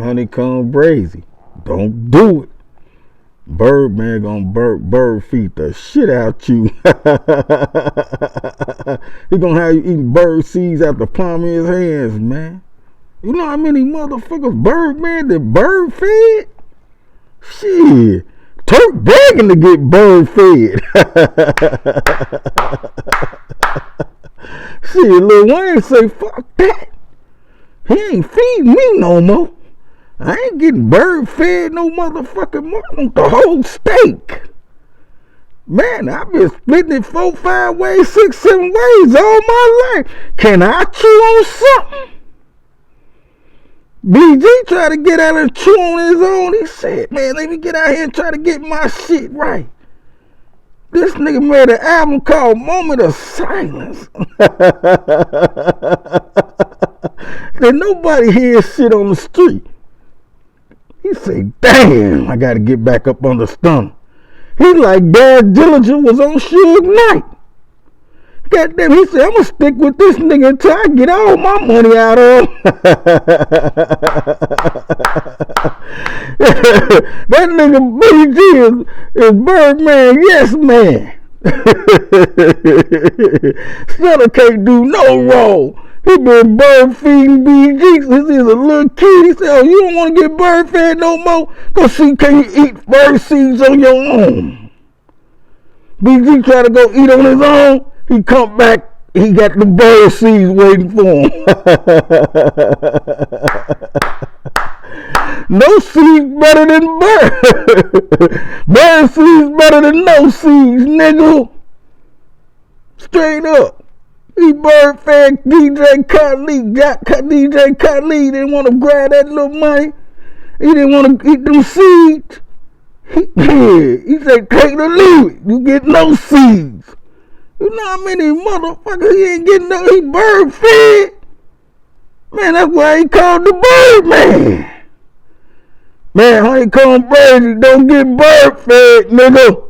HoneyKomb Brazy. Don't do it. Birdman gonna bird feed the shit out you. He gonna have you eating bird seeds out the palm of his hands, man. You know how many motherfuckers Birdman that bird fed? Shit. Turk begging to get bird fed. Shit, Lil Wayne say, fuck that. He ain't feeding me no more. I ain't getting bird fed no motherfucking more. I want the whole steak. Man, I've been splitting it 4, 5 ways, 6, 7 ways all my life. Can I chew on something? BG tried to get out and chew on his own. He said, man, let me get out here and try to get my shit right. This nigga made an album called Moment of Silence. Then nobody hears shit on the street. He said, damn, I gotta get back up on the stunner. He like Bad Dillinger was on Suge Knight. Goddamn, he said, I'm gonna stick with this nigga until I get all my money out of him. That nigga BG is Birdman, yes man. Stunner can't do no wrong. He been bird feeding BG since he was a little kid. He said, oh, you don't want to get bird fed no more? Cause see, can you eat bird seeds on your own? BG try to go eat on his own. He come back, he got the bird seeds waiting for him. No seeds better than bird. Bird seeds better than no seeds, nigga. Straight up. He bird fed DJ Khaled. DJ Khaled didn't want to grab that little money. He didn't want to eat them seeds. He said, take the leave it. You get no seeds. You know how many motherfuckers he ain't getting no, he bird fed? Man, that's why he called the Birdman. Man, HoneyKomb Brazy, don't get bird fed, nigga.